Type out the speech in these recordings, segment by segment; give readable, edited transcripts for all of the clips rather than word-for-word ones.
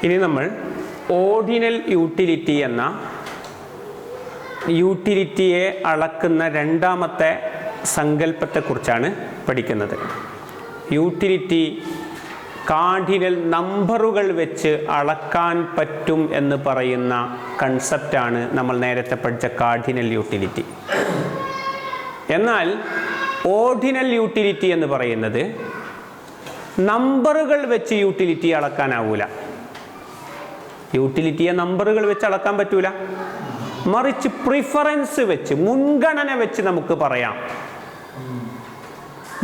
ഇനി നമ്മൾ ordinal utility എന്ന യൂട്ടിലിറ്റിയെ അളക്കുന്ന രണ്ടാമത്തെ സങ്കല്പത്തെക്കുറിച്ചാണ് പഠിക്കുന്നത്. യൂട്ടിലിറ്റി കാർഡിനൽ നമ്പറുകൾ വെച്ച് അളക്കാൻ പറ്റും എന്ന് പറയുന്ന കൺസെപ്റ്റാണ് നമ്മൾ നേരത്തെ പഠിച്ച കാർഡിനൽ യൂട്ടിലിറ്റി. എന്നാൽ ഓർഡിനൽ യൂട്ടിലിറ്റി എന്ന് പറയുന്നത് നമ്പറുകൾ വെച്ച് യൂട്ടിലിറ്റി അളക്കാനാവൂല. യൂട്ടിലിറ്റിയെ നമ്പറുകൾ വെച്ച് അളക്കാൻ പറ്റൂല, മറിച്ച് പ്രിഫറൻസ് വെച്ച്, മുൻഗണന വെച്ച് നമുക്ക് പറയാം.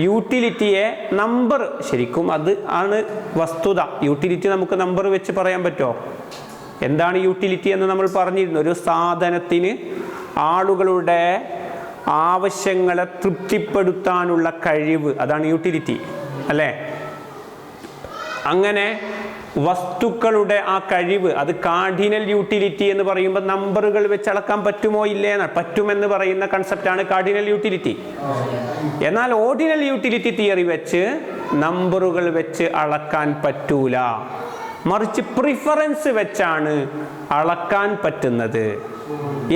യൂട്ടിലിറ്റിയെ നമ്പർ, ശരിക്കും അത് ആണ് വസ്തുത. യൂട്ടിലിറ്റി നമുക്ക് നമ്പർ വെച്ച് പറയാൻ പറ്റുമോ? എന്താണ് യൂട്ടിലിറ്റി എന്ന് നമ്മൾ പറഞ്ഞിരുന്നു. ഒരു സാധനത്തിന് ആളുകളുടെ ആവശ്യങ്ങളെ തൃപ്തിപ്പെടുത്താനുള്ള കഴിവ്, അതാണ് യൂട്ടിലിറ്റി അല്ലേ? അങ്ങനെ വസ്തുക്കളുടെ ആ കഴിവ്, അത് കാർഡിനൽ യൂട്ടിലിറ്റി എന്ന് പറയുമ്പോൾ നമ്പറുകൾ വെച്ച് അളക്കാൻ പറ്റുമോ ഇല്ലേ എന്നാണ്. പറ്റുമെന്ന് പറയുന്ന കൺസെപ്റ്റാണ് കാർഡിനൽ യൂട്ടിലിറ്റി. എന്നാൽ ഓർഡിനൽ യൂട്ടിലിറ്റി തിയറി വെച്ച് നമ്പറുകൾ വെച്ച് അളക്കാൻ പറ്റൂല, മറിച്ച് പ്രിഫറൻസ് വെച്ചാണ് അളക്കാൻ പറ്റുന്നത്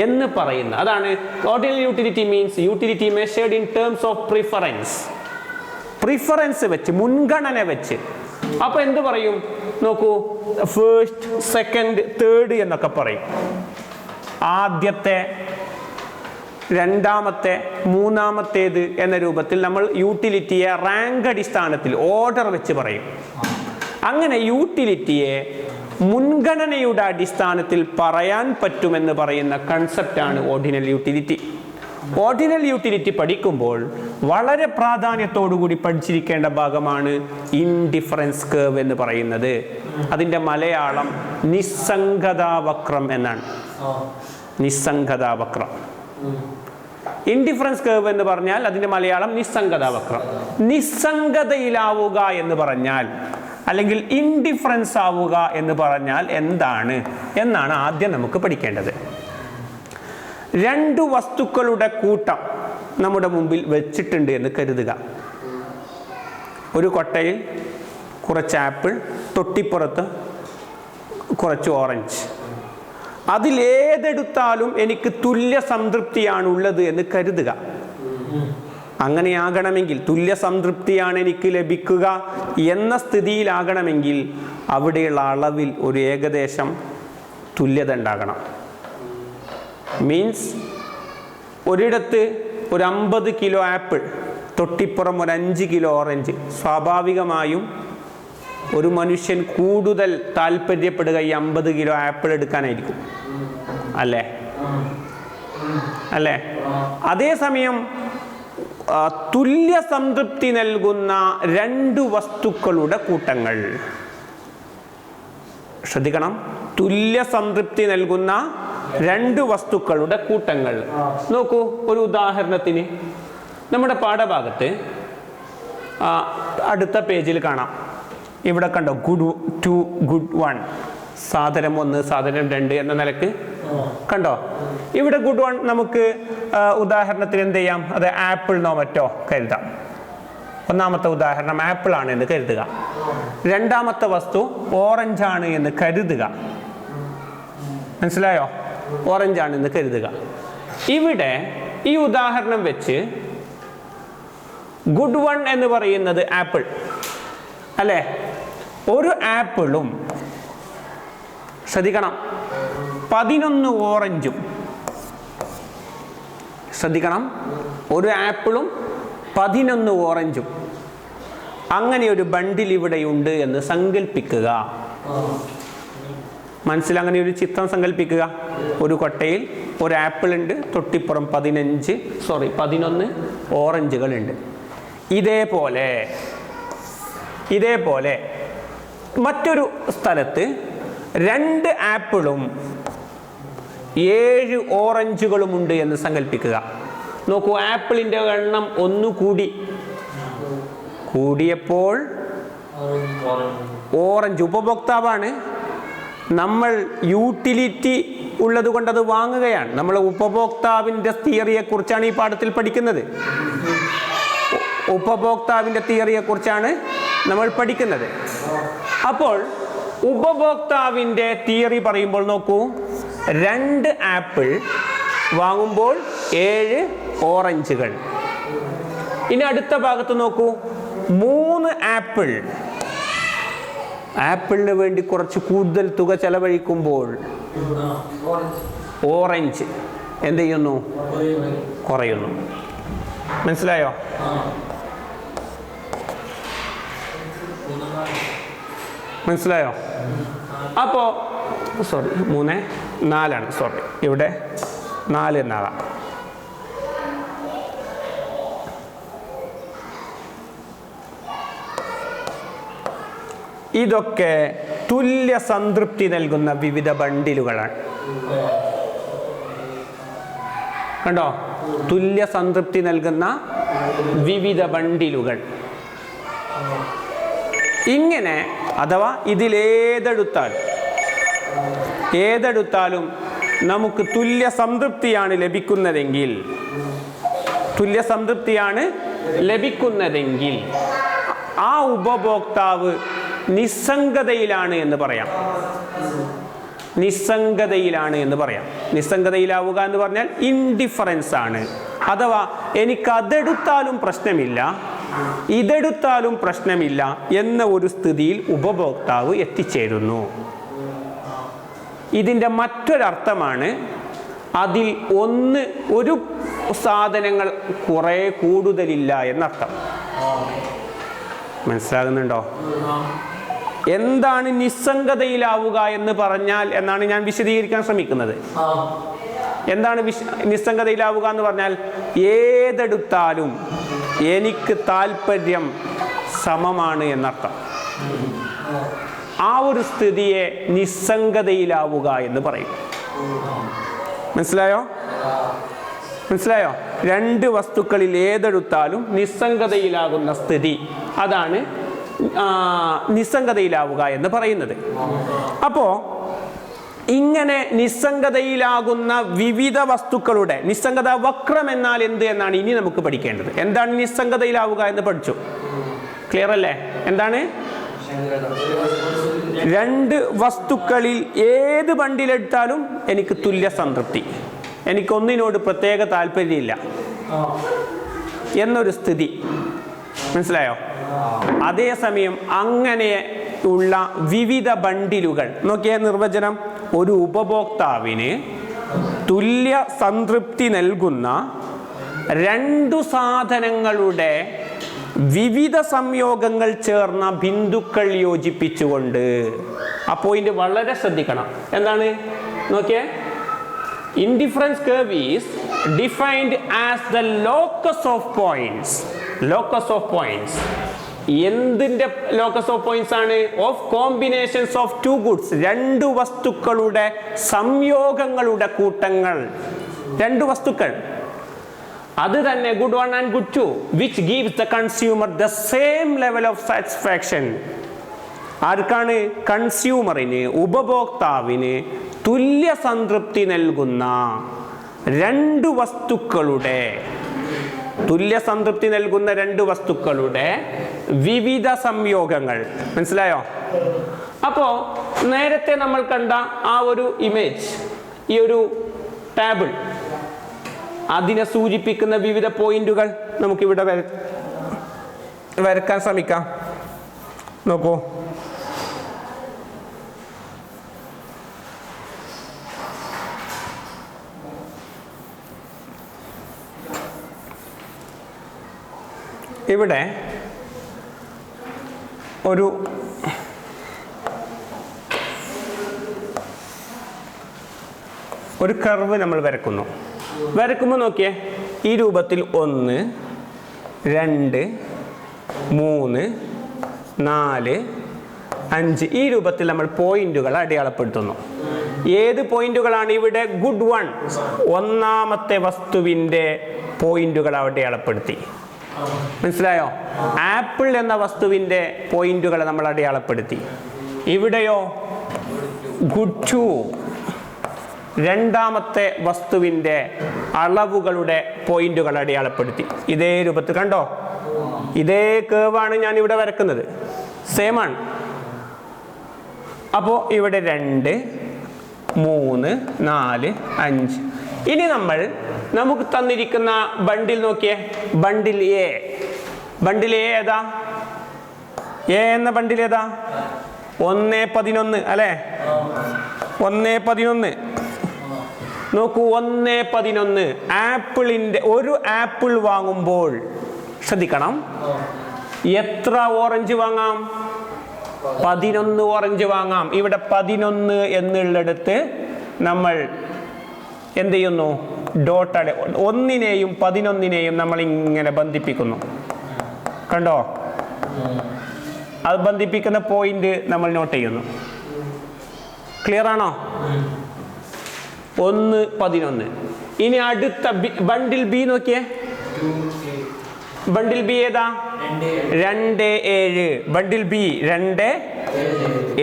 എന്ന് പറയുന്ന, അതാണ് ordinal utility. Means utility measured in terms of preference. Preference വെച്ച്, മുൻഗണന വെച്ച്. അപ്പൊ എന്ത് പറയും നോക്കൂ, ഫസ്റ്റ്, സെക്കൻഡ്, തേർഡ് എന്നൊക്കെ പറയും. ആദ്യത്തെ, രണ്ടാമത്തെ, മൂന്നാമത്തേത് എന്ന രൂപത്തിൽ നമ്മൾ യൂട്ടിലിറ്റിയെ റാങ്ക് അടിസ്ഥാനത്തിൽ, ഓർഡർ വെച്ച് പറയും. അങ്ങനെ യൂട്ടിലിറ്റിയെ മുൻഗണനയുടെ അടിസ്ഥാനത്തിൽ പറയാൻ പറ്റുമെന്ന് പറയുന്ന കൺസെപ്റ്റാണ് ഓർഡിനൽ യൂട്ടിലിറ്റി. ഓർഡിനൽ യൂട്ടിലിറ്റി പഠിക്കുമ്പോൾ വളരെ പ്രാധാന്യത്തോടുകൂടി പഠിച്ചിരിക്കേണ്ട ഭാഗമാണ് ഇൻഡിഫറൻസ് കർവ് എന്ന് പറയുന്നത്. അതിൻ്റെ മലയാളം നിസ്സംഗതാവക്രം എന്നാണ്. നിസ്സംഗതാവക്രം. ഇൻഡിഫറൻസ് കർവ് എന്ന് പറഞ്ഞാൽ അതിൻ്റെ മലയാളം നിസ്സംഗതാവക്രം. നിസ്സംഗതയിലാവുക എന്ന് പറഞ്ഞാൽ, അല്ലെങ്കിൽ ഇൻഡിഫറൻസ് ആവുക എന്ന് പറഞ്ഞാൽ എന്താണ് എന്നാണ് ആദ്യം നമുക്ക് പഠിക്കേണ്ടത്. രണ്ട് വസ്തുക്കളുടെ കൂട്ടം നമ്മുടെ മുമ്പിൽ വെച്ചിട്ടുണ്ട് എന്ന് കരുതുക. ഒരു കൊട്ടയിൽ കുറച്ച് ആപ്പിൾ, തൊട്ടിപ്പുറത്ത് കുറച്ച് ഓറഞ്ച്. അതിലേതെടുത്താലും എനിക്ക് തുല്യ സംതൃപ്തിയാണ് ഉള്ളത് എന്ന് കരുതുക. അങ്ങനെയാകണമെങ്കിൽ, തുല്യ സംതൃപ്തിയാണ് എനിക്ക് ലഭിക്കുക എന്ന സ്ഥിതിയിലാകണമെങ്കിൽ അവിടെയുള്ള അളവിൽ ഒരു ഏകദേശം തുല്യത ഉണ്ടാകണം. മീൻസ് ഒരിടത്ത് ഒരു 50 കിലോ ആപ്പിൾ, തൊട്ടിപ്പുറം ഒരു 5 കിലോ ഓറഞ്ച്. സ്വാഭാവികമായും ഒരു മനുഷ്യൻ കൂടുതൽ താല്പര്യപ്പെടുക ഈ 50 കിലോ ആപ്പിൾ എടുക്കാനായിരിക്കും, അല്ലേ? അല്ലേ? അതേസമയം തുല്യ സംതൃപ്തി നൽകുന്ന രണ്ട് വസ്തുക്കളുടെ കൂട്ടങ്ങൾ, ശ്രദ്ധിക്കണം, തുല്യ സംതൃപ്തി നൽകുന്ന രണ്ട് വസ്തുക്കളുടെ കൂട്ടങ്ങൾ. നോക്കൂ, ഒരു ഉദാഹരണത്തിന് നമ്മുടെ പാഠഭാഗത്ത് അടുത്ത പേജിൽ കാണാം. ഇവിടെ കണ്ടോ, ഗുഡ് 2, ഗുഡ് 1, സാധനം 1, സാധനം 2 എന്ന നിലക്ക് കണ്ടോ. ഇവിടെ ഗുഡ് 1 നമുക്ക് ഉദാഹരണത്തിന് എന്ത് ചെയ്യാം, അത് ആപ്പിൾ എന്നോ മറ്റോ കരുതാം. ഒന്നാമത്തെ ഉദാഹരണം ആപ്പിൾ ആണ് എന്ന് കരുതുക. രണ്ടാമത്തെ വസ്തു ഓറഞ്ച് ആണ് എന്ന് കരുതുക. മനസ്സിലായോ? ഓറഞ്ച് ആണ് എന്ന് കരുതുക. ഇവിടെ ഈ ഉദാഹരണം വെച്ച് ഗുഡ് 1 എന്ന് പറയുന്നത് ആപ്പിൾ അല്ലേ? ഒരു ആപ്പിളും, ശ്രദ്ധിക്കണം, 11 ഓറഞ്ചും. ശ്രദ്ധിക്കണം, ഒരു ആപ്പിളും 11 ഓറഞ്ചും. അങ്ങനെ ഒരു ബണ്ടിൽ ഇവിടെയുണ്ട് എന്ന് സങ്കല്പിക്കുക. മനസ്സിൽ അങ്ങനെ ഒരു ചിത്രം സങ്കല്പിക്കുക. ഒരു കൊട്ടയിൽ ഒരു ആപ്പിൾ ഉണ്ട്, തൊട്ടിപ്പുറം 11 ഓറഞ്ചുകളുണ്ട്. ഇതേപോലെ മറ്റൊരു സ്ഥലത്ത് 2 ആപ്പിളും 7 ഓറഞ്ചുകളുമുണ്ട് എന്ന് സങ്കല്പിക്കുക. നോക്കൂ, ആപ്പിളിൻ്റെ എണ്ണം 1 കൂടിയപ്പോൾ ഓറഞ്ച് ഉപഭോക്താവാണ്. നമ്മൾ യൂട്ടിലിറ്റി ഉള്ളത് കൊണ്ട് അത് വാങ്ങുകയാണ്. നമ്മൾ ഉപഭോക്താവിൻ്റെ തിയറിയെക്കുറിച്ചാണ് ഈ പാഠത്തിൽ പഠിക്കുന്നത്. ഉപഭോക്താവിൻ്റെ തിയറിയെക്കുറിച്ചാണ് നമ്മൾ പഠിക്കുന്നത്. അപ്പോൾ ഉപഭോക്താവിൻ്റെ തിയറി പറയുമ്പോൾ നോക്കൂ, 2 ആപ്പിൾ വാങ്ങുമ്പോൾ 7 ഓറഞ്ചുകൾ. ഇനി അടുത്ത ഭാഗത്ത് നോക്കൂ, 3 ആപ്പിൾ, ആപ്പിളിന് വേണ്ടി കുറച്ച് കൂടുതൽ തുക ചെലവഴിക്കുമ്പോൾ ഓറഞ്ച് എന്ത് ചെയ്യുന്നു? കുറയുന്നു. മനസ്സിലായോ? മനസ്സിലായോ? അപ്പോൾ സോറി 3 4 സോറി, ഇവിടെ 4 എന്നാകാം. ഇതൊക്കെ തുല്യ സംതൃപ്തി നൽകുന്ന വിവിധ ബണ്ടിലുകളാണ്. കണ്ടോ? തുല്യ സംതൃപ്തി നൽകുന്ന വിവിധ ബണ്ടിലുകൾ. ഇങ്ങനെ അഥവാ ഏതെടുത്താലും നമുക്ക് തുല്യ സംതൃപ്തിയാണ് ലഭിക്കുന്നതെങ്കിൽ ആ ഉപഭോക്താവ് നിസ്സംഗതയിലാണ് എന്ന് പറയാം. നിസ്സംഗതയിലാവുക എന്ന് പറഞ്ഞാൽ ഇൻഡിഫറൻസ് ആണ്. അഥവാ എനിക്ക് അതെടുത്താലും പ്രശ്നമില്ല, ഇതെടുത്താലും പ്രശ്നമില്ല എന്ന ഒരു സ്ഥിതിയിൽ ഉപഭോക്താവ് എത്തിച്ചേരുന്നു. ഇതിൻ്റെ മറ്റൊരർത്ഥമാണ് അതിൽ ഒരു സാധനങ്ങൾ കുറെ കൂടുതലില്ല എന്നർത്ഥം. മനസ്സിലാകുന്നുണ്ടോ? എന്താണ് നിസ്സംഗതയിലാവുക എന്ന് പറഞ്ഞാൽ എന്നാണ് ഞാൻ വിശദീകരിക്കാൻ ശ്രമിക്കുന്നത്. എന്താണ് നിസ്സംഗതയിലാവുക എന്ന് പറഞ്ഞാൽ ഏതെടുത്താലും എനിക്ക് താല്പര്യം സമമാണ് എന്നർത്ഥം. ആ ഒരു സ്ഥിതിയെ നിസ്സംഗതയിലാവുക എന്ന് പറയും. മനസ്സിലായോ? 2 വസ്തുക്കളിൽ ഏതെടുത്താലും നിസ്സംഗതയിലാകുന്ന സ്ഥിതി, അതാണ് നിസ്സംഗതയിലാവുക എന്ന് പറയുന്നത്. അപ്പോൾ ഇങ്ങനെ നിസ്സംഗതയിലാകുന്ന വിവിധ വസ്തുക്കളുടെ നിസ്സംഗത വക്രം എന്നാൽ എന്ത് എന്നാണ് ഇനി നമുക്ക് പഠിക്കേണ്ടത്. എന്താണ് നിസ്സംഗതയിലാവുക എന്ന് പഠിച്ചു. ക്ലിയർ അല്ലേ? എന്താണ്? 2 വസ്തുക്കളിൽ ഏത് ബണ്ടിലെടുത്താലും എനിക്ക് തുല്യ സംതൃപ്തി, എനിക്കൊന്നിനോട് പ്രത്യേക താല്പര്യമില്ല എന്നൊരു സ്ഥിതി. മനസ്സിലായോ? അതേസമയം അങ്ങനെ ഉള്ള വിവിധ ബണ്ടിലുകൾ നോക്കിയ നിർവചനം, ഒരു ഉപഭോക്താവിന് തുല്യ സംതൃപ്തി നൽകുന്ന 2 സാധനങ്ങളുടെ വിവിധ സംയോഗങ്ങൾ ചേർന്ന ബിന്ദുക്കൾ യോജിപ്പിച്ചുകൊണ്ട്. ആ പോയിന്റ് വളരെ ശ്രദ്ധിക്കണം. എന്താണ്? നോക്കിയേ, indifference curve is defined as the locus of points. എന്തിന്റെ ലോക്കസ് ഓഫ് പോയിന്റ്സ് ആണ്? Of combinations of 2 goods. 2 വസ്തുക്കളുടെ സംയോഗങ്ങളുടെ കൂട്ടങ്ങൾ. 2 വസ്തുക്കൾ, അത് തന്നെ good 1 and good 2, which gives the consumer the same level of satisfaction. ആർക്കാണ്? കൺസ്യൂമറിന്, ഉപഭോക്താവിന് തുല്യ സംതൃപ്തി നൽകുന്ന 2 വസ്തുക്കളുടെ വിവിധ സംയോഗങ്ങൾ. മനസ്സിലായോ? അപ്പോ നേരത്തെ നമ്മൾ കണ്ട ആ ഒരു ഇമേജ്, ഈ ഒരു ടേബിൾ, അതിനെ സൂചിപ്പിക്കുന്ന വിവിധ പോയിന്റുകൾ നമുക്കിവിടെ വരക്കാൻ ശ്രമിക്കാം. നോക്കൂ, ഇവിടെ ഒരു കർവ് നമ്മൾ വരക്കുമ്പോൾ നോക്കിയേ, ഈ രൂപത്തിൽ 1 2 3 4 5 ഈ രൂപത്തിൽ നമ്മൾ പോയിന്റുകൾ അടയാളപ്പെടുത്തുന്നു. ഏത് പോയിന്റുകളാണ് ഇവിടെ? ഗുഡ് 1, ഒന്നാമത്തെ വസ്തുവിൻ്റെ പോയിന്റുകൾ അടയാളപ്പെടുത്തി. മനസ്സിലായോ? ആപ്പിൾ എന്ന വസ്തുവിൻ്റെ പോയിന്റുകൾ നമ്മൾ അടയാളപ്പെടുത്തി. ഇവിടെയോ ഗുഡ് 2, രണ്ടാമത്തെ വസ്തുവിൻ്റെ അളവുകളുടെ പോയിന്റുകൾ അടയാളപ്പെടുത്തി. ഇതേ രൂപത്തിൽ കണ്ടോ? ഇതേ കേവാണ് ഞാൻ ഇവിടെ വരക്കുന്നത്. സെയിം ആണ്. അപ്പോൾ ഇവിടെ 2, 3, 4, 5. ഇനി നമുക്ക് തന്നിരിക്കുന്ന ബണ്ടിൽ നോക്കിയേ. ബണ്ടിൽ എ ഏതാ? എ എന്ന ബണ്ടിൽ ഏതാ? 1, 11 അല്ലേ? 1, 11. നോക്കൂ, 1, 11. ഒരു ആപ്പിൾ വാങ്ങുമ്പോൾ ശ്രദ്ധിക്കണം, എത്ര ഓറഞ്ച് വാങ്ങാം? 11 ഓറഞ്ച് വാങ്ങാം. ഇവിടെ 11 എന്നുള്ളിടത്ത് നമ്മൾ എന്ത് ചെയ്യുന്നു? ഡോട്ടടെ 1നെയും 11നെയും നമ്മൾ ഇങ്ങനെ ബന്ധിപ്പിക്കുന്നു. കണ്ടോ? അത് ബന്ധിപ്പിക്കുന്ന പോയിന്റ് നമ്മൾ നോട്ട് ചെയ്യുന്നു. ക്ലിയർ ആണോ? 1, 11. ഇനി അടുത്ത ബണ്ടിൽ ബി നോക്കിയേ. ബണ്ടിൽ ബി ഏതാ? 2, 7. ബണ്ടിൽ ബി 2,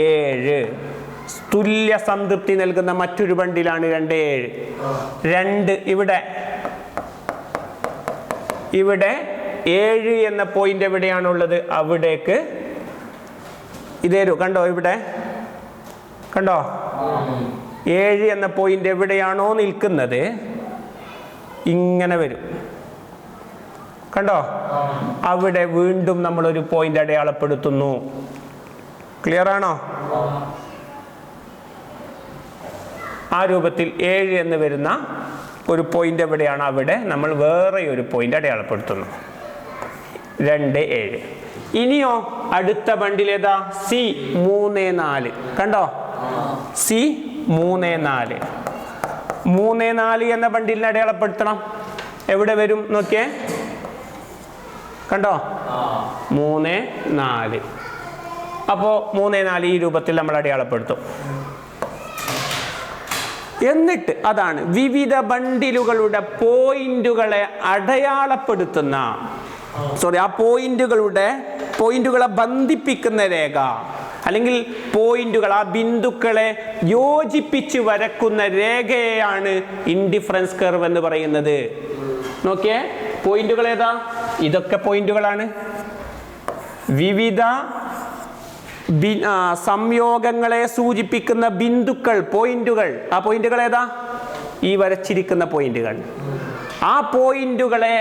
7. തുല്യ സംതൃപ്തി നൽകുന്ന മറ്റൊരു ബണ്ടിലാണ് 2, 7. ഇവിടെ 7 എന്ന പോയിന്റ് എവിടെയാണുള്ളത്? അവിടേക്ക് ഇതേരു. കണ്ടോ? ഇവിടെ കണ്ടോ? 7 എന്ന പോയിന്റ് എവിടെയാണോ നിൽക്കുന്നത് ഇങ്ങനെ വരും. കണ്ടോ? അവിടെ വീണ്ടും നമ്മളൊരു പോയിന്റ് അടയാളപ്പെടുത്തുന്നു. ക്ലിയർ ആണോ? ആ രൂപത്തിൽ 7 എന്ന് വരുന്ന ഒരു പോയിന്റ് എവിടെയാണ് അവിടെ നമ്മൾ വേറെ ഒരു പോയിന്റ് അടയാളപ്പെടുത്തുന്നു. 2, 7. ഇനിയോ അടുത്ത ബണ്ടിൽ ഏതാ? സി 3, 4. കണ്ടോ? സി 3, 4. 3, 4 എന്ന ബണ്ടിലിനെ അടയാളപ്പെടുത്തണം. എവിടെ വരും നോക്കിയേ. കണ്ടോ? 3, 4. അപ്പോൾ 3, 4 ഈ രൂപത്തിൽ നമ്മൾ അടയാളപ്പെടുത്തും. എന്നിട്ട് അതാണ് വിവിധ ബണ്ടിലുകളുടെ പോയിന്റുകളെ അടയാളപ്പെടുത്തുന്ന, ആ പോയിന്റുകളെ ബന്ധിപ്പിക്കുന്ന രേഖ, അല്ലെങ്കിൽ പോയിന്റുകൾ, ആ ബിന്ദുക്കളെ യോജിപ്പിച്ച് വരക്കുന്ന രേഖയാണ് ഇൻഡിഫറൻസ് കർവ് എന്ന് പറയുന്നത്. നോക്കിയേ, പോയിന്റുകൾ ഏതാ? ഇതൊക്കെ പോയിന്റുകളാണ്. വിവിധ സംയോഗങ്ങളെ സൂചിപ്പിക്കുന്ന ബിന്ദുക്കൾ, പോയിന്റുകൾ. ആ പോയിന്റുകൾ ഏതാ? ഈ വരച്ചിരിക്കുന്ന പോയിന്റുകൾ. ആ പോയിന്റുകളെ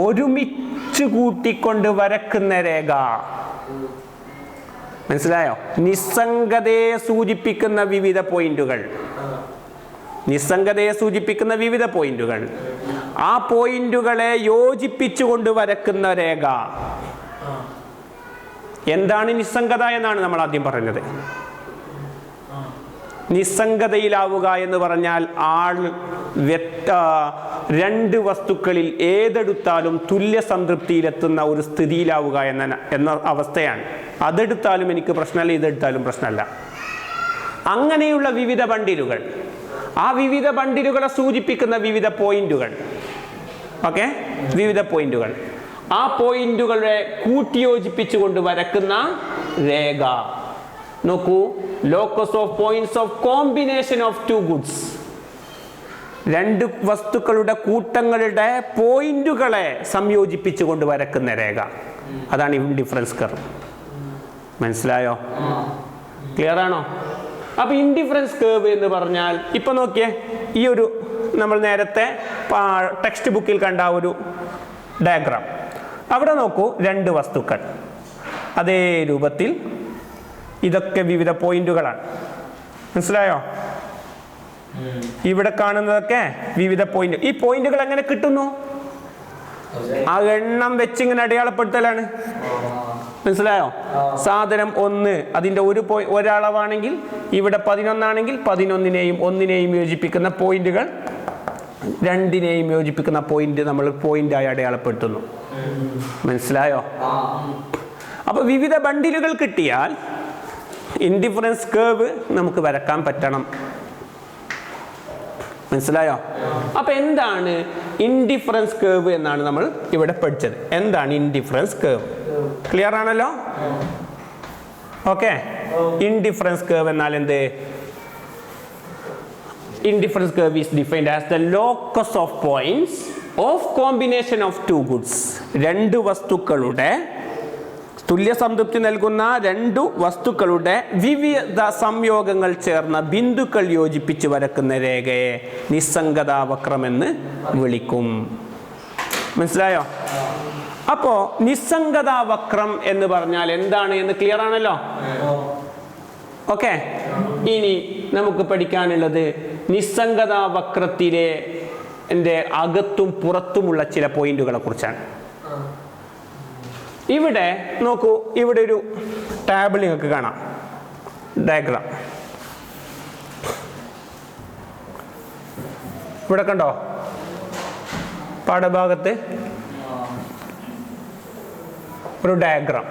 ഒരുമിച്ച് കൂട്ടിക്കൊണ്ട് വരക്കുന്ന രേഖ. മനസ്സിലായോ? നിസ്സംഗതയെ സൂചിപ്പിക്കുന്ന വിവിധ പോയിന്റുകൾ. ആ പോയിന്റുകളെ യോജിപ്പിച്ചുകൊണ്ട് വരക്കുന്ന രേഖ. എന്താണ് നിസ്സംഗത എന്നാണ് നമ്മൾ ആദ്യം പറഞ്ഞത്. നിസ്സംഗതയിലാവുക എന്ന് പറഞ്ഞാൽ രണ്ട് വസ്തുക്കളിൽ ഏതെടുത്താലും തുല്യ സംതൃപ്തിയിലെത്തുന്ന ഒരു സ്ഥിതിയിലാവുക എന്ന അവസ്ഥയാണ്. അതെടുത്താലും എനിക്ക് പ്രശ്നമല്ല, ഇതെടുത്താലും പ്രശ്നമല്ല. അങ്ങനെയുള്ള വിവിധ ബണ്ടിലുകൾ, ആ വിവിധ ബണ്ടിലുകളെ സൂചിപ്പിക്കുന്ന വിവിധ പോയിന്റുകൾ. ഓക്കെ, വിവിധ പോയിന്റുകൾ. ആ പോയിന്റുകളെ കൂട്ടിയോജിപ്പിച്ചുകൊണ്ട് വരക്കുന്ന രേഖ. നോക്കൂ, locus of points of combination of two goods. രണ്ട് വസ്തുക്കളുടെ കൂട്ടങ്ങളുടെ പോയിന്റുകളെ സംയോജിപ്പിച്ചുകൊണ്ട് വരക്കുന്ന രേഖ. അതാണ് ഇൻഡിഫറൻസ് കർവ്. മനസ്സിലായോ? ക്ലിയർ ആണോ? അപ്പൊ ഇൻഡിഫറൻസ് കർവ് എന്ന് പറഞ്ഞാൽ ഇപ്പൊ നോക്കിയേ, ഈ ഒരു നമ്മൾ നേരത്തെ ടെക്സ്റ്റ് ബുക്കിൽ കണ്ട ഒരു ഡയഗ്രാം. അവിടെ നോക്കൂ, രണ്ട് വസ്തുക്കൾ, അതേ രൂപത്തിൽ ഇതൊക്കെ വിവിധ പോയിന്റുകളാണ്. മനസ്സിലായോ? ഇവിടെ കാണുന്നതൊക്കെ വിവിധ പോയിന്റ്. ഈ പോയിന്റുകൾ എങ്ങനെ കിട്ടുന്നു? ആ എണ്ണം വെച്ച് ഇങ്ങനെ അടയാളപ്പെടുത്തലാണ്. മനസ്സിലായോ? സാധനം 1, അതിൻ്റെ ഒരളവാണെങ്കിൽ ഇവിടെ 11 ആണെങ്കിൽ 11നെയും 1നെയും യോജിപ്പിക്കുന്ന പോയിന്റുകൾ, 2നെയും യോജിപ്പിക്കുന്ന പോയിന്റ് നമ്മൾ പോയിന്റായി അടയാളപ്പെടുത്തുന്നു. മനസ്സിലായോ? അപ്പൊ വിവിധ ബണ്ടിലുകൾ കിട്ടിയാൽ ഇൻഡിഫറൻസ് കർവ് നമുക്ക് വരക്കാൻ പറ്റണം. മനസ്സിലായോ? അപ്പൊ എന്താണ് ഇൻഡിഫറൻസ് കർവ് എന്നാണ് നമ്മൾ ഇവിടെ പഠിച്ചത്. എന്താണ് ഇൻഡിഫറൻസ് കർവ്? ക്ലിയർ ആണല്ലോ? ഓക്കെ. ഇൻഡിഫറൻസ് കർവ് എന്നാൽ എന്ത്? Indifference curve is defined as the locus of points of combination of two goods. രണ്ട് വസ്തുക്കളുടെ തുല്യ സംതൃപ്തി നൽകുന്ന രണ്ടു വസ്തുക്കളുടെ വിവിധ സംയോഗങ്ങൾ ചേർന്ന ബിന്ദുക്കൾ യോജിപ്പിച്ച് വരക്കുന്ന രേഖയെ നിസ്സംഗതാവക്രം എന്ന് വിളിക്കും. മനസ്സിലായോ? അപ്പോ നിസ്സംഗതാവക്രം എന്ന് പറഞ്ഞാൽ എന്താണ് എന്ന് ക്ലിയർ ആണല്ലോ? ഓക്കെ. ഇനി നമുക്ക് പഠിക്കാനുള്ളത് നിസ്സംഗതാവക്രത്തിലെ അകത്തും പുറത്തുമുള്ള ചില പോയിന്റുകളെ കുറിച്ചാണ്. ഇവിടെ നോക്കൂ, ഇവിടെ ഒരു ടാബിൾ നിങ്ങൾക്ക് കാണാം, ഡയഗ്രാം. ഇവിടെ കണ്ടോ പാഠഭാഗത്ത് ഒരു ഡയഗ്രാം.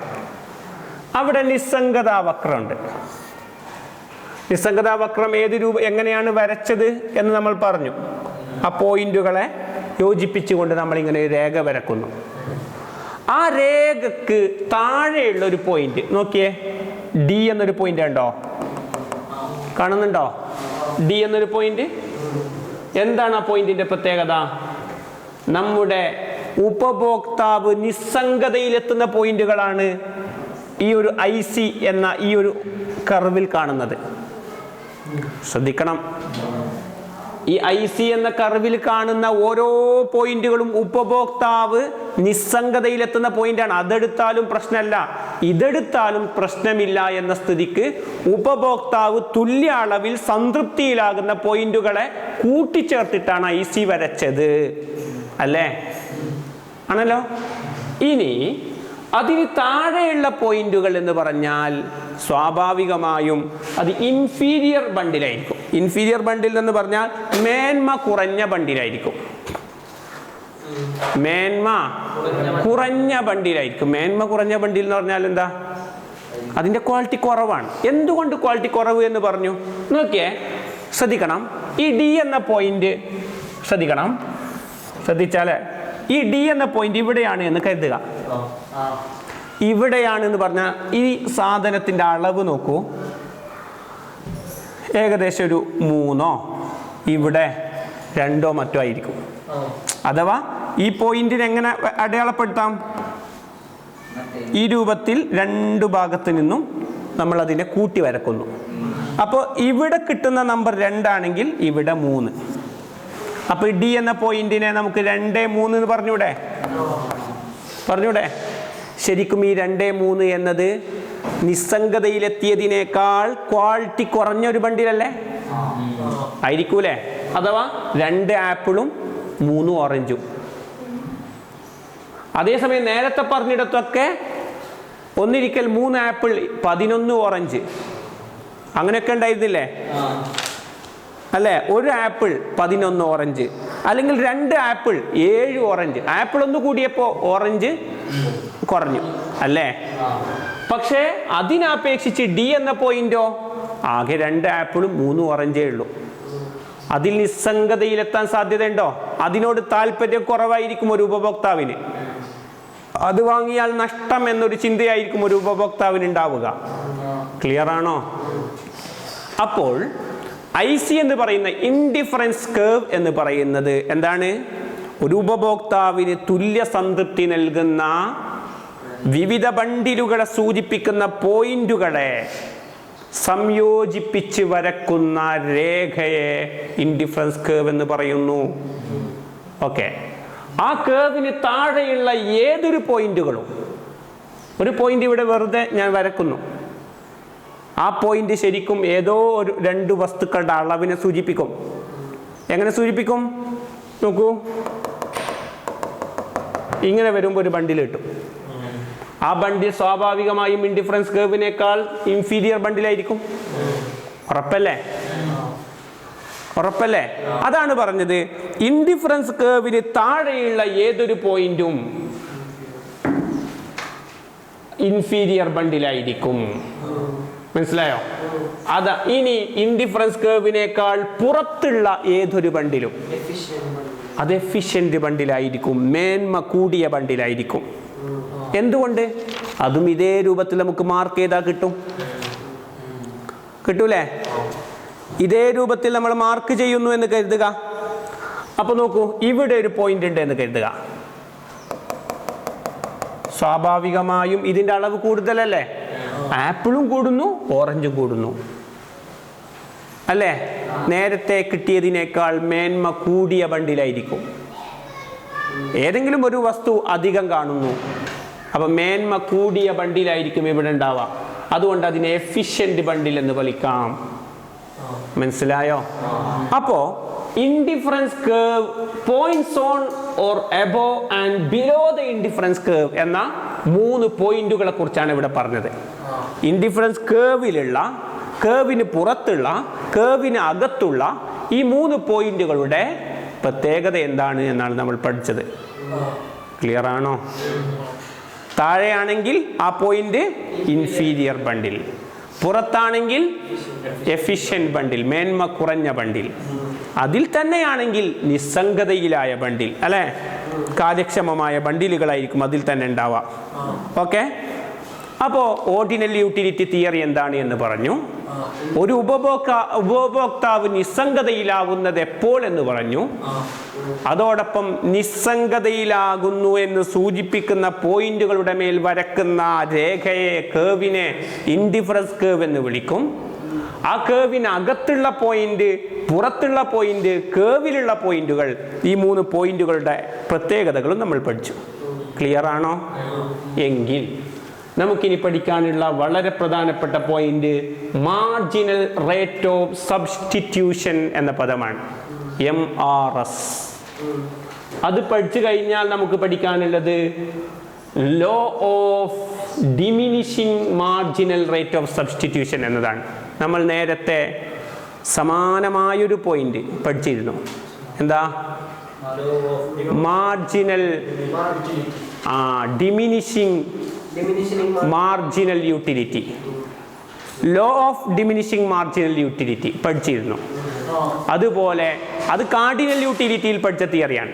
അവിടെ നിസ്സംഗതാവക്രം ഉണ്ട്. നിസ്സംഗതാവക്രം എങ്ങനെയാണ് വരച്ചത് എന്ന് നമ്മൾ പറഞ്ഞു. ആ പോയിന്റുകളെ യോജിപ്പിച്ചുകൊണ്ട് നമ്മൾ ഇങ്ങനെ ഒരു രേഖ വരക്കുന്നു. ആ രേഖക്ക് താഴെയുള്ള ഒരു പോയിന്റ് നോക്കിയേ, ഡി എന്നൊരു പോയിന്റ് ഉണ്ടോ? കാണുന്നുണ്ടോ? ഡി എന്നൊരു പോയിന്റ്. എന്താണ് ആ പോയിന്റിന്റെ പ്രത്യേകത? നമ്മുടെ ഉപഭോക്താവ് നിസ്സംഗതയിലെത്തുന്ന പോയിന്റുകളാണ് ഈ ഒരു IC എന്ന ഈ ഒരു കർവിൽ കാണുന്നത്. ശ്രദ്ധിക്കണം, ഈ IC എന്ന കർവിൽ കാണുന്ന ഓരോ പോയിന്റുകളും ഉപഭോക്താവ് നിസ്സംഗതയിലെത്തുന്ന പോയിന്റാണ്. അതെടുത്താലും പ്രശ്നമല്ല, ഇതെടുത്താലും പ്രശ്നമില്ല എന്ന സ്ഥിതിക്ക് ഉപഭോക്താവ് തുല്യ അളവിൽ സംതൃപ്തിയിലാകുന്ന പോയിന്റുകളെ കൂട്ടിച്ചേർത്തിട്ടാണ് IC വരച്ചത്, അല്ലേ? ആണല്ലോ. ഇനി അതിന് താഴെയുള്ള പോയിന്റുകൾ എന്ന് പറഞ്ഞാൽ സ്വാഭാവികമായും അത് ഇൻഫീരിയർ ബണ്ടിലായിരിക്കും. ഇൻഫീരിയർ ബണ്ടിൽ എന്ന് പറഞ്ഞാൽ മേന്മ കുറഞ്ഞ ബണ്ടിലായിരിക്കും. മേന്മ കുറഞ്ഞ ബണ്ടിലായിരിക്കും. മേന്മ കുറഞ്ഞ ബണ്ടിൽ എന്ന് പറഞ്ഞാൽ എന്താ? അതിന്റെ ക്വാളിറ്റി കുറവാണ്. എന്തുകൊണ്ട് ക്വാളിറ്റി കുറവ് എന്ന് പറഞ്ഞു? നോക്കിയേ, ശ്രദ്ധിക്കണം. ഈ ഡി എന്ന പോയിന്റ് ശ്രദ്ധിക്കണം. ശ്രദ്ധിച്ചാല് ഈ ഡി എന്ന പോയിന്റ് ഇവിടെയാണ് എന്ന് കരുതുക. ഇവിടെയാണ് എന്ന് പറഞ്ഞാൽ ഈ സാധനത്തിന്റെ അളവ് നോക്കൂ, ഏകദേശം ഒരു 3 ഇവിടെ 2 മറ്റോ ആയിരിക്കും. അഥവാ ഈ പോയിന്റിനെ എങ്ങനെ അടയാളപ്പെടുത്താം? ഈ രൂപത്തിൽ 2 ഭാഗത്ത് നിന്നും നമ്മൾ അതിനെ കൂട്ടി വരക്കുന്നു. അപ്പോൾ ഇവിടെ കിട്ടുന്ന നമ്പർ 2 ആണെങ്കിൽ ഇവിടെ 3. അപ്പൊ ഡി എന്ന പോയിന്റിനെ നമുക്ക് 2, 3 എന്ന് പറഞ്ഞൂടെ? ശരിക്കും ഈ 2, 3 എന്നത് നിസ്സംഗതയിലെത്തിയതിനേക്കാൾ ക്വാളിറ്റി കുറഞ്ഞൊരു ബണ്ടിലല്ലേ? ആയിരിക്കൂലേ? അഥവാ 2 ആപ്പിളും 3 ഓറഞ്ചും. അതേസമയം നേരത്തെ പറഞ്ഞിടത്തൊക്കെ ഒന്നിരിക്കൽ 3 ആപ്പിൾ 11 ഓറഞ്ച് അങ്ങനെയൊക്കെ ഉണ്ടായിരുന്നില്ലേ? അല്ലേ? 1 ആപ്പിൾ 11 ഓറഞ്ച്, അല്ലെങ്കിൽ 2 ആപ്പിൾ 7 ഓറഞ്ച്. ആപ്പിൾ ഒന്ന് കൂടിയപ്പോ ഓറഞ്ച് കുറഞ്ഞു, അല്ലേ? പക്ഷേ അതിനപേക്ഷിച്ച് ഡി എന്ന പോയിന്റോ ആകെ 2 ആപ്പിളും 3 ഓറഞ്ചേ ഉള്ളൂ. അതിൽ നിസ്സംഗതയിലെത്താൻ സാധ്യതയുണ്ടോ? അതിനോട് താല്പര്യം കുറവായിരിക്കും ഒരു ഉപഭോക്താവിന്. അത് വാങ്ങിയാൽ നഷ്ടം എന്നൊരു ചിന്തയായിരിക്കും ഒരു ഉപഭോക്താവിന് ഉണ്ടാവുക. ക്ലിയർ ആണോ? അപ്പോൾ IC എന്ന് പറയുന്ന ഇൻഡിഫറൻസ് കർവ് എന്ന് പറയുന്നത് എന്താണ്? ഒരു ഉപഭോക്താവിന് തുല്യ സംതൃപ്തി നൽകുന്ന വിവിധ ബണ്ടിലുകളെ സൂചിപ്പിക്കുന്ന പോയിന്റുകളെ സംയോജിപ്പിച്ച് വരക്കുന്ന രേഖയെ ഇൻഡിഫറൻസ് കർവ് എന്ന് പറയുന്നു. ഓക്കെ. ആ കർവിന് താഴെയുള്ള ഏതൊരു പോയിന്റുകളും, ഒരു പോയിന്റ് ഇവിടെ വെറുതെ ഞാൻ വരക്കുന്നു, ആ പോയിന്റ് ശരിക്കും ഏതോ ഒരു 2 വസ്തുക്കളുടെ അളവിനെ സൂചിപ്പിക്കും. എങ്ങനെ സൂചിപ്പിക്കും? നോക്കൂ, ഇങ്ങനെ വരുമ്പോൾ ഒരു ബണ്ടിൽ കിട്ടും. ആ ബണ്ടിൽ സ്വാഭാവികമായും ഇൻഡിഫറൻസ് കർവിനേക്കാൾ ഇൻഫീരിയർ ബണ്ടിലായിരിക്കും. ഉറപ്പല്ലേ? അതാണ് പറഞ്ഞത്, ഇൻഡിഫറൻസ് കർവിന് താഴെയുള്ള ഏതൊരു പോയിന്റും ഇൻഫീരിയർ ബണ്ടിലായിരിക്കും. മനസ്സിലായോ? അതാ. ഇനി ഇൻഡിഫറൻസ് കർവിനേക്കാൾ പുറത്തുള്ള ഏതൊരു ബണ്ടിലും അത് എഫിഷ്യന്റ് ബണ്ടിലായിരിക്കും, മേന്മ കൂടിയ ബണ്ടിലായിരിക്കും. എന്തുകൊണ്ട്? അതും ഇതേ രൂപത്തിൽ നമുക്ക് മാർക്ക് ചെയ്താൽ കിട്ടൂലേ? ഇതേ രൂപത്തിൽ നമ്മൾ മാർക്ക് ചെയ്യുന്നു എന്ന് കരുതുക. അപ്പൊ നോക്കൂ, ഇവിടെ ഒരു പോയിന്റ് ഉണ്ട് എന്ന് കരുതുക. സ്വാഭാവികമായും ഇതിൻ്റെ അളവ് കൂടുതലല്ലേ? ആപ്പിളും കൂടുന്നു, ഓറഞ്ചും കൂടുന്നു അല്ലേ? നേരത്തെ കിട്ടിയതിനേക്കാൾ മേന്മ കൂടിയ ബണ്ടിലായിരിക്കും. ഏതെങ്കിലും ഒരു വസ്തു അധികം കാണുന്നു, അപ്പം മേന്മ കൂടിയ ബണ്ടിലായിരിക്കും ഇവിടെ ഉണ്ടാവുക. അതുകൊണ്ട് അതിനെ എഫിഷ്യന്റ് ബണ്ടിൽ എന്ന് വിളിക്കാം. മനസ്സിലായോ? അപ്പോ indifference curve points on or above and below the indifference curve എന്ന 3 പോയിന്റുകളെ കുറിച്ചാണ് ഇവിടെ പറഞ്ഞത്. ഇൻഡിഫറൻസ് കേർവിലുള്ള, കേർവിന് പുറത്തുള്ള, കേർവിന് അകത്തുള്ള ഈ 3 പോയിന്റുകളുടെ പ്രത്യേകത എന്താണ് എന്നാണ് നമ്മൾ പഠിച്ചത്. ക്ലിയർ ആണോ? താഴെയാണെങ്കിൽ ആ പോയിന്റ് ഇൻഫീരിയർ ബണ്ടിൽ, പുറത്താണെങ്കിൽ എഫിഷ്യന്റ് ബണ്ടിൽ, മേന്മ കുറഞ്ഞ ബണ്ടിൽ, അതിൽ തന്നെയാണെങ്കിൽ നിസ്സംഗതയിലായ ബണ്ടിൽ അല്ലെ, കാര്യക്ഷമമായ ബണ്ടിലുകളായിരിക്കും അതിൽ തന്നെ ഉണ്ടാവുക. ഓക്കെ, അപ്പോൾ ഓർഡിനൽ യൂട്ടിലിറ്റി തിയറി എന്താണ് എന്ന് പറഞ്ഞു. ഒരു ഉപഭോക്താവ് നിസ്സംഗതയിലാവുന്നത് എപ്പോൾ എന്ന് പറഞ്ഞു. അതോടൊപ്പം നിസ്സംഗതയിലാകുന്നു എന്ന് സൂചിപ്പിക്കുന്ന പോയിന്റുകളുടെ മേൽ വരക്കുന്ന രേഖയെ, കേർവിനെ ഇൻഡിഫറൻസ് കേർവ് എന്ന് വിളിക്കും. ആ കേർവിന് അകത്തുള്ള പോയിന്റ്, പുറത്തുള്ള പോയിന്റ്, കേർവിലുള്ള പോയിന്റുകൾ, ഈ 3 പോയിന്റുകളുടെ പ്രത്യേകതകളും നമ്മൾ പഠിച്ചു. ക്ലിയർ ആണോ? എങ്കിൽ നമുക്കിനി പഠിക്കാനുള്ള വളരെ പ്രധാനപ്പെട്ട point marginal rate of substitution എന്ന പദമാണ്, MRS. അത് പഠിച്ചു കഴിഞ്ഞാൽ നമുക്ക് പഠിക്കാനുള്ളത് law of diminishing marginal rate of substitution എന്നതാണ്. നമ്മൾ നേരത്തെ സമാനമായൊരു പോയിന്റ് പഠിച്ചിരുന്നു. എന്താ? Marginal diminishing marginal utility, law of diminishing marginal utility പഠിച്ചിരുന്നു. അതുപോലെ അത് കാർഡിനൽ യൂട്ടിലിറ്റിയിൽ പഠിച്ച തിയറിയാണ്.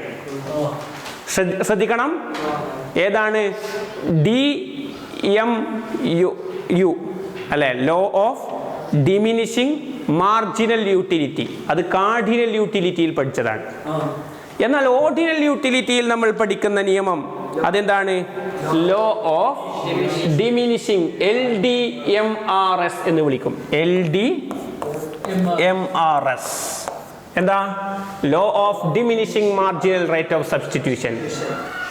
ശ്രദ്ധിക്കണം, ഏതാണ്? DMU അല്ലെ, law of diminishing marginal utility. അത് കാർഡിനൽ യൂട്ടിലിറ്റിയിൽ പഠിച്ചതാണ്. എന്നാൽ ഓർഡിനൽ യൂട്ടിലിറ്റിയിൽ നമ്മൾ പഠിക്കുന്ന നിയമം അതെന്താണ്? ലോ ഓഫ് ഡിമിനിഷിംഗ്, LDMRS എന്ന് വിളിക്കും. LDMRS എന്താ? Law of diminishing marginal rate of substitution.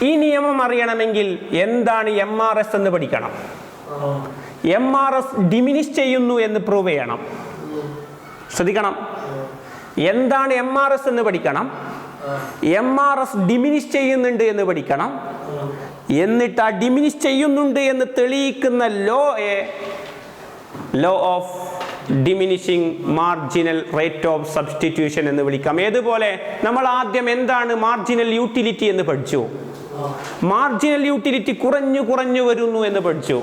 ഈ നിയമം അറിയണമെങ്കിൽ എന്താണ് MRS എന്ന് പഠിക്കണം. MRS ഡിമിനിഷ് ചെയ്യുന്നു എന്ന് പ്രൂവ് ചെയ്യണം. ശ്രദ്ധിക്കണം, എന്താണ് MRS എന്ന് പഠിക്കണം, MRS ഡിമിനിഷ് ചെയ്യുന്നുണ്ട് എന്ന് പഠിക്കണം. എന്നിട്ട് ആ ഡിമിനിഷ് ചെയ്യുന്നുണ്ട് എന്ന് തെളിയിക്കുന്ന law of diminishing marginal rate of substitution എന്ന് വിളിക്കാം. ഏതുപോലെ നമ്മൾ ആദ്യം എന്താണ് മാർജിനൽ യൂട്ടിലിറ്റി എന്ന് പഠിച്ചു. മാർജിനൽ യൂട്ടിലിറ്റി കുറഞ്ഞു കുറഞ്ഞു വരുന്നു എന്ന് പഠിച്ചു.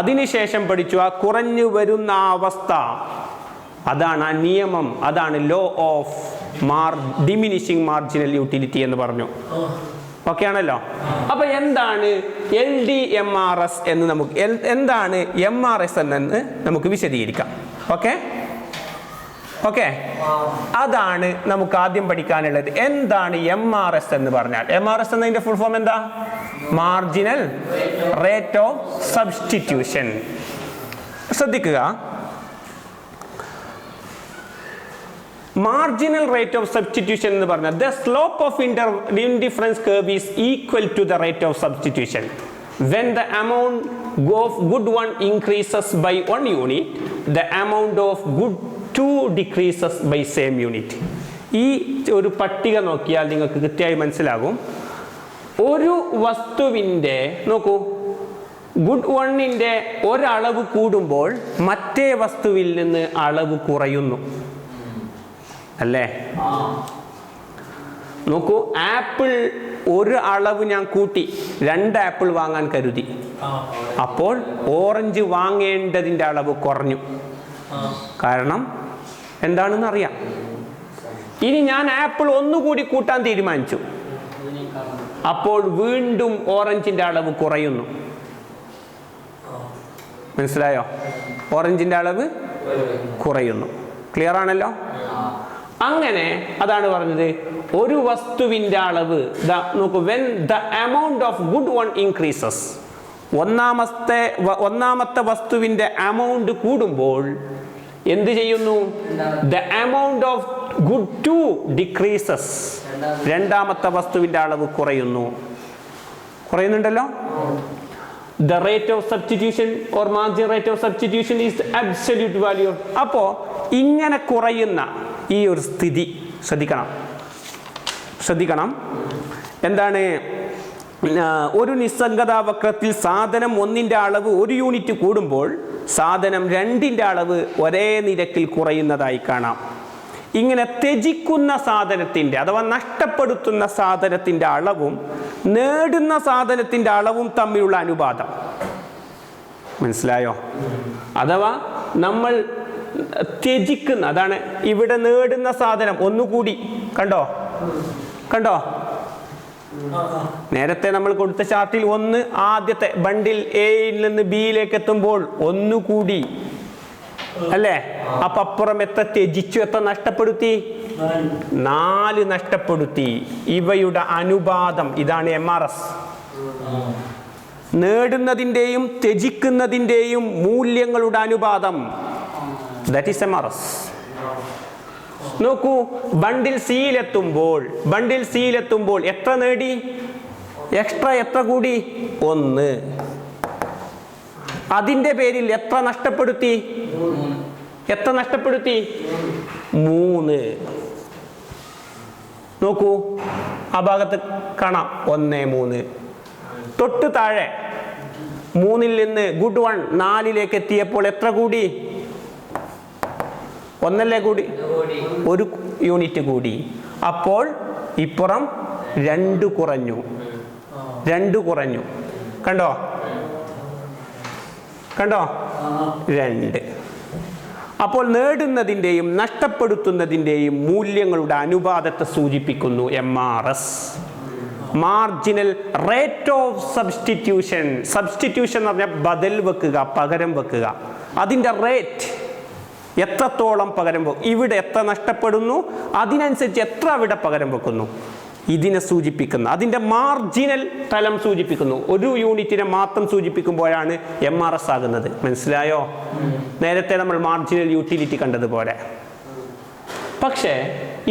അതിനുശേഷം പഠിച്ചു ആ കുറഞ്ഞു വരുന്ന അവസ്ഥ, അതാണ് ആ നിയമം, അതാണ് law of diminishing marginal utility എന്ന് പറഞ്ഞു. ഓക്കെ ആണല്ലോ? അപ്പൊ എന്താണ് LDMRS എന്ന് നമുക്ക്, എന്താണ് MRS എന്ന് നമുക്ക് വിശദീകരിക്കാം. ഓക്കെ ഓക്കെ, അതാണ് നമുക്ക് ആദ്യം പഠിക്കാനുള്ളത്. എന്താണ് MRS എന്ന് പറഞ്ഞാൽ? MRS എന്നതിന്റെ ഫുൾ ഫോം എന്താ? Marginal rate of substitution. ശ്രദ്ധിക്കുക, മാർജിനൽ റേറ്റ് ഓഫ് സബ്സ്റ്റിറ്റ്യൂഷൻ എന്ന് പറഞ്ഞാൽ the slope of indifference curve is equal to the rate of substitution when the amount of good 1 increases by 1 unit, the amount of good 2 decreases by same unit. ഈ ഒരു പട്ടിക നോക്കിയാൽ നിങ്ങൾക്ക് കൃത്യമായി മനസ്സിലാകും. ഒരു വസ്തുവിൻ്റെ നോക്കൂ, ഗുഡ് 1ന്റെ ഒരളവ് കൂടുമ്പോൾ മറ്റേ വസ്തുവിൽ നിന്ന് അളവ് കുറയുന്നു അല്ലേ? നോക്കൂ, ആപ്പിൾ ഒരു അളവ് ഞാൻ കൂട്ടി 2 ആപ്പിൾ വാങ്ങാൻ കരുതി. അപ്പോൾ ഓറഞ്ച് വാങ്ങേണ്ടതിൻ്റെ അളവ് കുറഞ്ഞു. കാരണം എന്താണെന്ന് അറിയാം. ഇനി ഞാൻ ആപ്പിൾ ഒന്നുകൂടി കൂട്ടാൻ തീരുമാനിച്ചു. അപ്പോൾ വീണ്ടും ഓറഞ്ചിൻ്റെ അളവ് കുറയുന്നു. മനസ്സിലായോ? ഓറഞ്ചിൻ്റെ അളവ് കുറയുന്നു. ക്ലിയർ ആണല്ലോ? അങ്ങനെ അതാണ് പറഞ്ഞത്, ഒരു വസ്തുവിൻ്റെ അളവ് നോക്കൂ, when the amount of good one increases, ഒന്നാമത്തെ വസ്തുവിൻ്റെ എമൗണ്ട് കൂടുമ്പോൾ എന്ത് ചെയ്യുന്നു? The amount of good two decreases, രണ്ടാമത്തെ വസ്തുവിൻ്റെ അളവ് കുറയുന്നുണ്ടല്ലോ. The rate of substitution or margin rate of substitution is the absolute value. അപ്പോൾ ഇങ്ങനെ കുറയുന്ന ഈ ഒരു സ്ഥിതി ശ്രദ്ധിക്കണം. എന്താണ്? ഒരു നിസ്സംഗതാ വക്രത്തിൽ സാധനം 1ന്റെ അളവ് 1 യൂണിറ്റ് കൂടുമ്പോൾ സാധനം 2ന്റെ അളവ് ഒരേ നിരക്കിൽ കുറയുന്നതായി കാണാം. ഇങ്ങനെ ത്യജിക്കുന്ന സാധനത്തിൻ്റെ അഥവാ നഷ്ടപ്പെടുത്തുന്ന സാധനത്തിൻ്റെ അളവും നേടുന്ന സാധനത്തിൻ്റെ അളവും തമ്മിലുള്ള അനുപാതം മനസ്സിലായോ? അഥവാ നമ്മൾ ത്യജിക്കുന്ന, അതാണ് ഇവിടെ നേടുന്ന സാധനം ഒന്നുകൂടി. കണ്ടോ? നേരത്തെ നമ്മൾ കൊടുത്ത ചാർട്ടിൽ ആദ്യത്തെ ബണ്ടിൽ എയിൽ നിന്ന് ബിയിലേക്ക് എത്തുമ്പോൾ ഒന്നുകൂടി അല്ലേ? അപ്പൊ അപ്പുറം എത്ര ത്യജിച്ചു, എത്ര നഷ്ടപ്പെടുത്തി? 4 നഷ്ടപ്പെടുത്തി. ഇവയുടെ അനുപാതം ഇതാണ് MRS. നേടുന്നതിൻ്റെയും ത്യജിക്കുന്നതിൻ്റെയും മൂല്യങ്ങളുടെ അനുപാതം, ദാറ്റ് ഈസ് MRS. നോക്കൂ, ബണ്ടിൽ സിയിലെത്തുമ്പോൾ എത്ര നേടി? എക്സ്ട്രാ എത്ര കൂടി? 1. അതിൻ്റെ പേരിൽ എത്ര നഷ്ടപ്പെടുത്തി? 3. നോക്കൂ, ആ ഭാഗത്ത് കാണാം 1, 3. തൊട്ട് താഴെ 3ൽ നിന്ന് ഗുഡ് വൺ 4ലേക്ക് എത്തിയപ്പോൾ എത്ര കൂടി? 1 കൂടി, 1 യൂണിറ്റ് കൂടി. അപ്പോൾ ഇപ്പുറം 2 കുറഞ്ഞു. കണ്ടോ? 2. അപ്പോൾ നേടുന്നതിൻ്റെയും നഷ്ടപ്പെടുത്തുന്നതിൻ്റെയും മൂല്യങ്ങളുടെ അനുപാതത്തെ സൂചിപ്പിക്കുന്നു MRS. Marginal rate of substitution എന്ന് പറഞ്ഞാൽ ബദൽ വെക്കുക, പകരം വെക്കുക. അതിൻ്റെ റേറ്റ് എത്രത്തോളം പകരം വെക്കും, ഇവിടെ എത്ര നഷ്ടപ്പെടുന്നു അതിനനുസരിച്ച് എത്ര അവിടെ പകരം വെക്കുന്നു, ഇതിനെ സൂചിപ്പിക്കുന്ന, അതിൻ്റെ മാർജിനൽ തലം സൂചിപ്പിക്കുന്നു. 1 യൂണിറ്റിനെ മാത്രം സൂചിപ്പിക്കുമ്പോഴാണ് MRS ആകുന്നത്. മനസ്സിലായോ? നേരത്തെ നമ്മൾ മാർജിനൽ യൂട്ടിലിറ്റി കണ്ടതുപോലെ. പക്ഷേ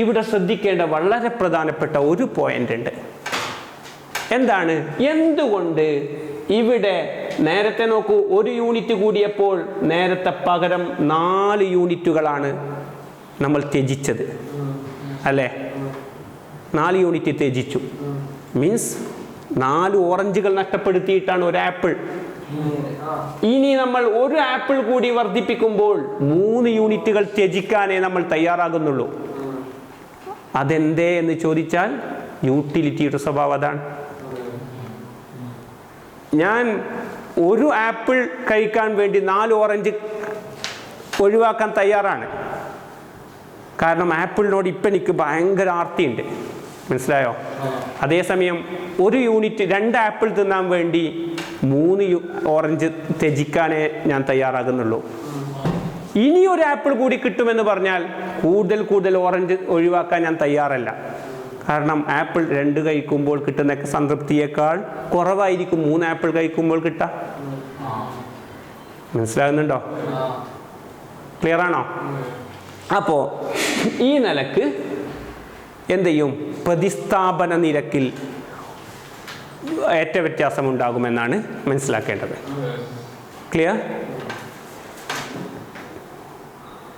ഇവിടെ ശ്രദ്ധിക്കേണ്ട വളരെ പ്രധാനപ്പെട്ട ഒരു പോയിന്റ് ഉണ്ട്. എന്താണ്? എന്തുകൊണ്ട് ഇവിടെ നേരത്തെ നോക്കൂ, 1 യൂണിറ്റ് കൂടിയപ്പോൾ നേരത്തെ പകരം 4 യൂണിറ്റുകളാണ് നമ്മൾ ത്യജിച്ചത് അല്ലേ? 4 യൂണിറ്റ് ത്യജിച്ചു. മീൻസ് 4 ഓറഞ്ചുകൾ നഷ്ടപ്പെടുത്തിയിട്ടാണ് 1 ആപ്പിൾ. ഇനി നമ്മൾ 1 ആപ്പിൾ കൂടി വർദ്ധിപ്പിക്കുമ്പോൾ 3 യൂണിറ്റുകൾ ത്യജിക്കാനേ നമ്മൾ തയ്യാറാകുന്നുള്ളൂ. അതെന്തേ എന്ന് ചോദിച്ചാൽ യൂട്ടിലിറ്റിയുടെ സ്വഭാവം അതാണ്. ഞാൻ 1 ആപ്പിൾ കഴിക്കാൻ വേണ്ടി 4 ഓറഞ്ച് ഒഴിവാക്കാൻ തയ്യാറാണ്. കാരണം ആപ്പിളിനോട് ഇപ്പം എനിക്ക് ഭയങ്കര ആർത്തിയുണ്ട്. മനസ്സിലായോ? അതേസമയം 1 യൂണിറ്റ് 2 ആപ്പിൾ തിന്നാൻ വേണ്ടി 3 ഓറഞ്ച് ത്യജിക്കാനേ ഞാൻ തയ്യാറാകുന്നുള്ളൂ. ഇനി 1 ആപ്പിൾ കൂടി കിട്ടുമെന്ന് പറഞ്ഞാൽ കൂടുതൽ ഓറഞ്ച് ഒഴിവാക്കാൻ ഞാൻ തയ്യാറല്ല. കാരണം ആപ്പിൾ 2 കഴിക്കുമ്പോൾ കിട്ടുന്ന സംതൃപ്തിയേക്കാൾ കുറവായിരിക്കും 3 ആപ്പിൾ കഴിക്കുമ്പോൾ കിട്ടുക. മനസ്സിലാകുന്നുണ്ടോ? ക്ലിയർ ആണോ? അപ്പോൾ ഈ നിലക്ക് എന്ത് ചെയ്യും? പ്രതിസ്ഥാപന നിരക്കിൽ ഏറ്റ വ്യത്യാസം ഉണ്ടാകുമെന്നാണ് മനസ്സിലാക്കേണ്ടത്. ക്ലിയർ?